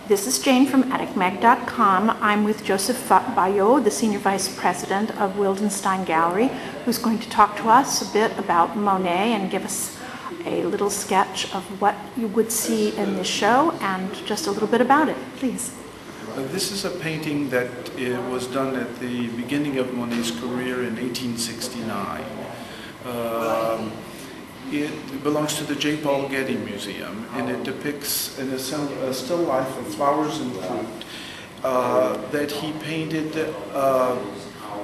This is Jane from atticmag.com. I'm with Joseph Baillio, the Senior Vice President of Wildenstein Gallery, who's going to talk to us a bit about Monet and give us a little sketch of what you would see in this show and just a little bit about it. Please. This is a painting that was done at the beginning of Monet's career in 1869. It belongs to the J. Paul Getty Museum, and it depicts a still life of flowers and fruit that he painted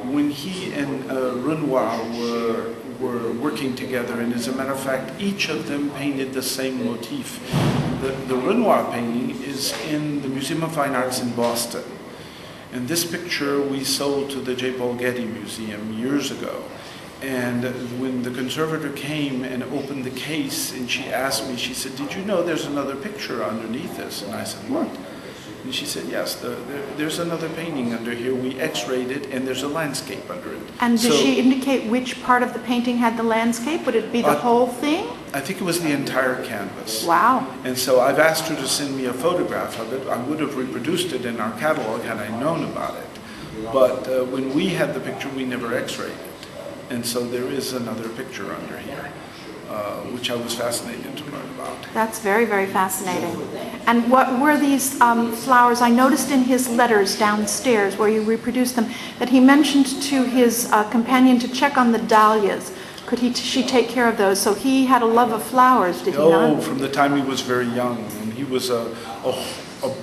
when he and Renoir were working together. And as a matter of fact, each of them painted the same motif. The Renoir painting is in the Museum of Fine Arts in Boston. And this picture we sold to the J. Paul Getty Museum years ago. And when the conservator came and opened the case and she asked me, she said, "Did you know there's another picture underneath this?" And I said, "What?" And she said, "Yes, there's another painting under here. We x-rayed it and there's a landscape under it." And did she indicate which part of the painting had the landscape? Would it be the whole thing? I think it was the entire canvas. Wow. And so I've asked her to send me a photograph of it. I would have reproduced it in our catalog had I known about it. But when we had the picture, we never x-rayed it. And so there is another picture under here, which I was fascinated to learn about. That's very, very fascinating. And what were these flowers? I noticed in his letters downstairs, where you reproduced them, that he mentioned to his companion to check on the dahlias. Could she take care of those? So he had a love of flowers, did he not? Oh, from the time he was very young. And he was a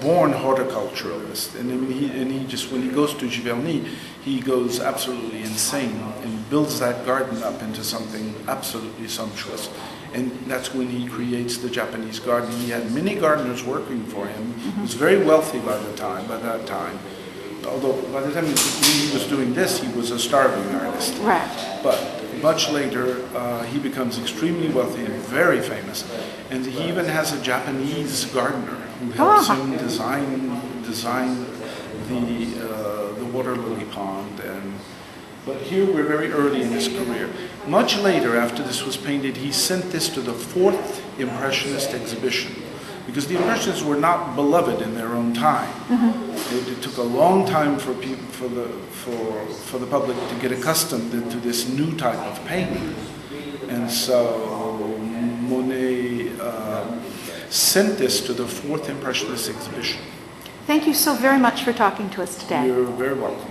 born horticulturalist. And I mean, he just, when he goes to Giverny, he goes absolutely insane and builds that garden up into something absolutely sumptuous. And that's when he creates the Japanese garden. He had many gardeners working for him. He was very wealthy by that time. Although by the time he was doing this, he was a starving artist. Right. But much later, he becomes extremely wealthy and very famous. And he even has a Japanese gardener who helps him design the water lily pond. But here we're very early in his career. Much later, after this was painted, he sent this to the 4th Impressionist exhibition, because the Impressionists were not beloved in their own time. It took a long time for the public to get accustomed to this new type of painting. And so Monet sent this to the 4th Impressionist exhibition. Thank you so very much for talking to us today. You're very welcome.